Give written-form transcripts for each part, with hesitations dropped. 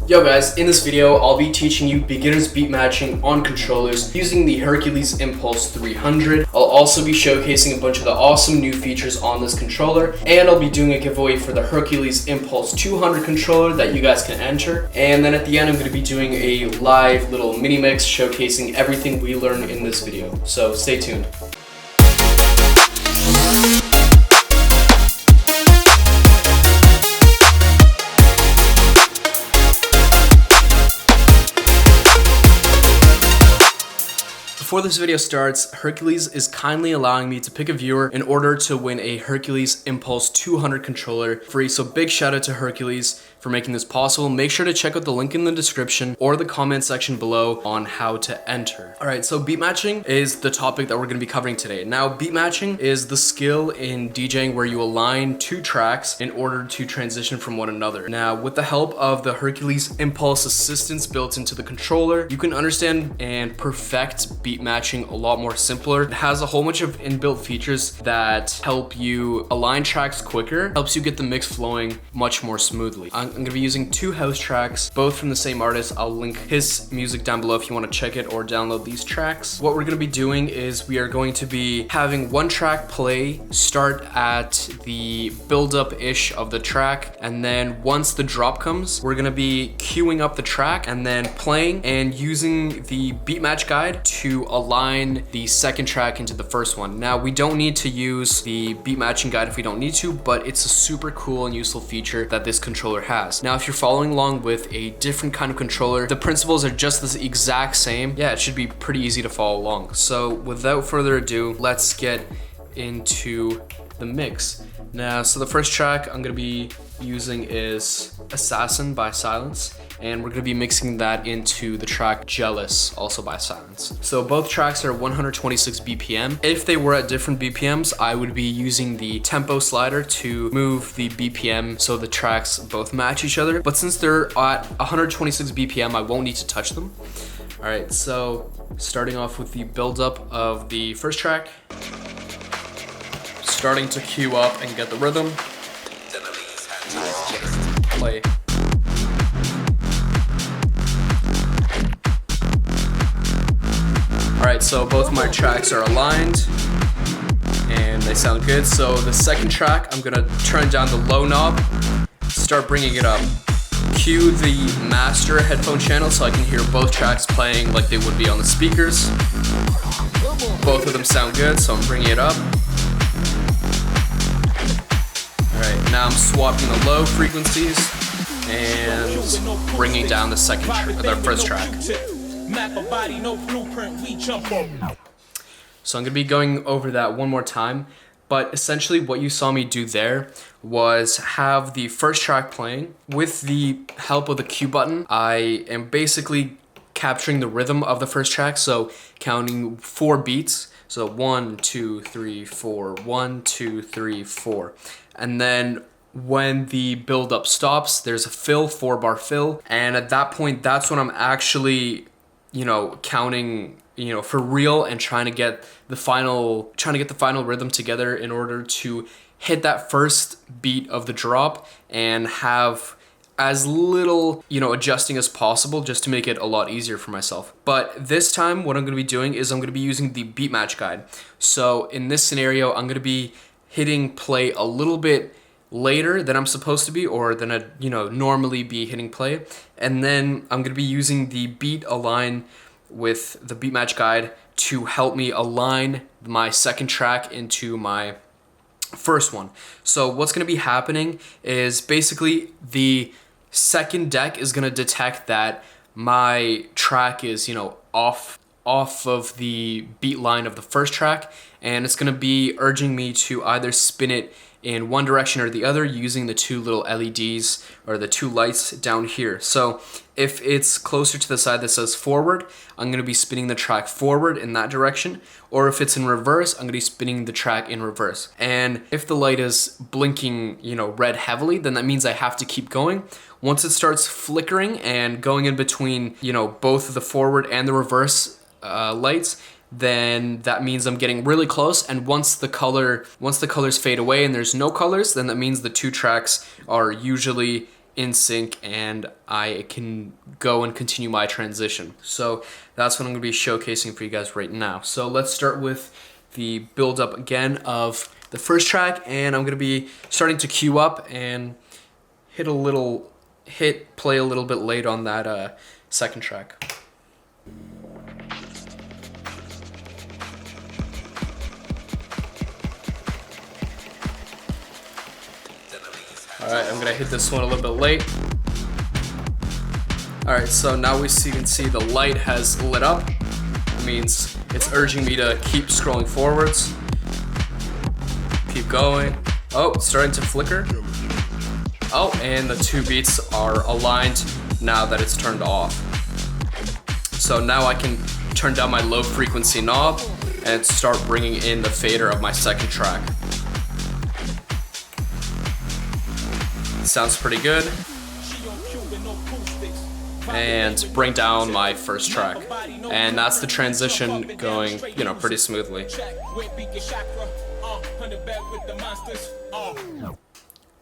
Yo guys, in this video, I'll be teaching you beginner's beat matching on controllers using the Hercules Inpulse 300. I'll also be showcasing a bunch of the awesome new features on this controller, and I'll be doing a giveaway for the Hercules Inpulse 200 controller that you guys can enter. And then at the end, I'm going to be doing a live little mini mix showcasing everything we learned in this video. So stay tuned. Before this video starts, Hercules is kindly allowing me to pick a viewer in order to win a Hercules Inpulse 200 controller free, so big shout out to Hercules for making this possible. Make sure to check out the link in the description or the comment section below on how to enter. Alright, so beat matching is the topic that we're going to be covering today. Now, beat matching is the skill in DJing where you align two tracks in order to transition from one another. Now, with the help of the Hercules Inpulse assistance built into the controller, you can understand and perfect beat matching a lot more simpler. It has a whole bunch of inbuilt features that help you align tracks quicker, helps you get the mix flowing much more smoothly. I'm going to be using two house tracks, both from the same artist. I'll link his music down below if you want to check it or download these tracks. What we're going to be doing is we are going to be having one track play, start at the build-up-ish of the track, and then once the drop comes, we're going to be queuing up the track and then playing and using the beat match guide to align the second track into the first one. Now, we don't need to use the beat matching guide if we don't need to, but it's a super cool and useful feature that this controller has. Now, if you're following along with a different kind of controller, the principles are just the exact same. Yeah, it should be pretty easy to follow along. So without further ado, let's get into the mix. Now, so the first track I'm gonna be using is Assassin by Silence, and we're gonna be mixing that into the track Jealous, also by Silence. So both tracks are 126 BPM. If they were at different BPMs, I would be using the tempo slider to move the BPM so the tracks both match each other. But since they're at 126 BPM, I won't need to touch them. All right, so starting off with the build-up of the first track. Starting to cue up and get the rhythm. Play. Alright, so both my tracks are aligned and they sound good. So the second track, I'm gonna turn down the low knob, start bringing it up. Cue the master headphone channel so I can hear both tracks playing like they would be on the speakers. Both of them sound good, so I'm bringing it up. Alright, now I'm swapping the low frequencies and bringing down the first track. So I'm gonna be going over that one more time, but essentially what you saw me do there was have the first track playing. With the help of the cue button, I am basically capturing the rhythm of the first track, so counting 4 beats. So 1, 2, 3, 4, 1, 2, 3, 4. And then when the build up stops, there's a fill, 4-bar fill. And at that point, that's when I'm actually, counting, for real and trying to get the final rhythm together in order to hit that first beat of the drop and have as little, adjusting as possible just to make it a lot easier for myself. But this time, what I'm gonna be doing is I'm gonna be using the beat match guide. So in this scenario, I'm gonna be hitting play a little bit later than I'm supposed to be, or than I normally be hitting play. And then I'm gonna be using the beat align with the beat match guide to help me align my second track into my first one. So what's gonna be happening is basically the second deck is gonna detect that my track is, off of the beat line of the first track, and it's gonna be urging me to either spin it in one direction or the other using the two little LEDs or the two lights down here. So if it's closer to the side that says forward, I'm gonna be spinning the track forward in that direction, or if it's in reverse, I'm gonna be spinning the track in reverse. And if the light is blinking, red heavily, then that means I have to keep going. Once it starts flickering and going in between, both the forward and the reverse lights, then that means I'm getting really close. And once the colors fade away and there's no colors, then that means the two tracks are usually in sync and I can go and continue my transition. So that's what I'm gonna be showcasing for you guys right now. So let's start with the build up again of the first track, and I'm gonna be starting to cue up and play a little bit late on that second track. Alright, I'm gonna hit this one a little bit late. Alright, so now you can see the light has lit up. It means it's urging me to keep scrolling forwards. Keep going. Oh, it's starting to flicker. Oh, and the two beats are aligned now that it's turned off. So now I can turn down my low frequency knob and start bringing in the fader of my second track. Sounds pretty good. And bring down my first track. And that's the transition going, pretty smoothly.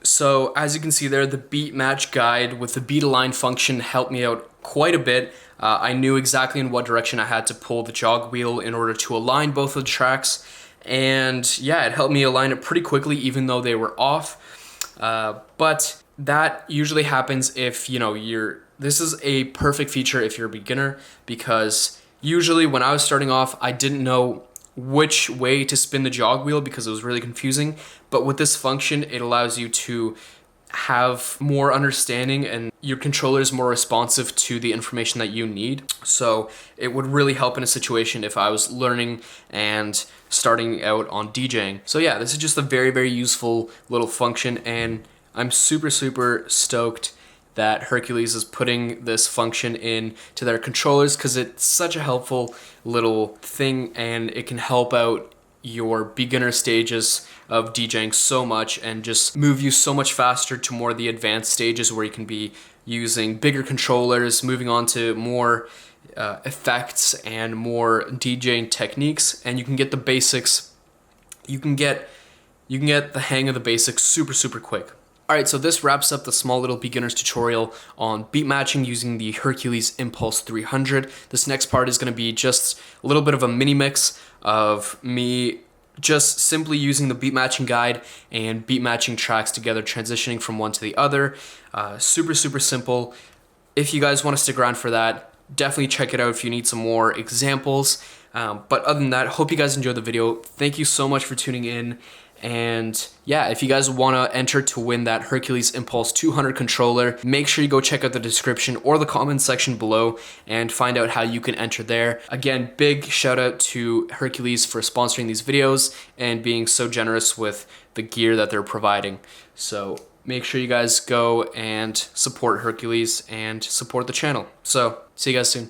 So as you can see there, the Beatmatch guide with the beat align function helped me out quite a bit. I knew exactly in what direction I had to pull the jog wheel in order to align both of the tracks. And yeah, it helped me align it pretty quickly even though they were off. But that usually happens if, this is a perfect feature if you're a beginner, because usually when I was starting off, I didn't know which way to spin the jog wheel because it was really confusing. But with this function, it allows you to have more understanding and your controller is more responsive to the information that you need. So it would really help in a situation if I was learning and starting out on DJing. So yeah, this is just a very, very useful little function, and I'm super, super stoked that Hercules is putting this function in to their controllers because it's such a helpful little thing and it can help out your beginner stages of DJing so much and just move you so much faster to more of the advanced stages where you can be using bigger controllers, moving on to more effects and more DJing techniques, and you can get the basics. You can get the hang of the basics super, super quick. Alright, so this wraps up the small little beginner's tutorial on beat matching using the Hercules Inpulse 300. This next part is going to be just a little bit of a mini mix of me just simply using the beat matching guide and beat matching tracks together, transitioning from one to the other. Super, super simple. If you guys want to stick around for that, definitely check it out if you need some more examples. But other than that, hope you guys enjoyed the video. Thank you so much for tuning in. And yeah, if you guys want to enter to win that Hercules Inpulse 200 controller, make sure you go check out the description or the comment section below and find out how you can enter there. Again, big shout out to Hercules for sponsoring these videos and being so generous with the gear that they're providing. So make sure you guys go and support Hercules and support the channel. So see you guys soon.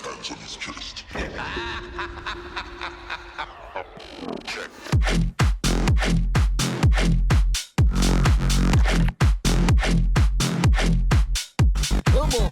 hands on his chest. Check. Come on.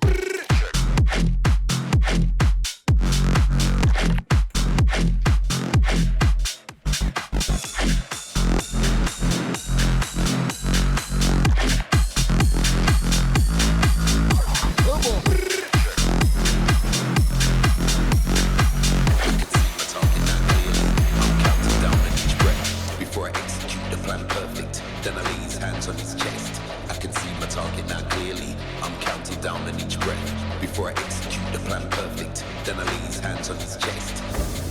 Then I lay his hands on his chest. I can see my target now clearly. I'm counting down on each breath. Before I execute the plan perfect, then I lay his hands on his chest.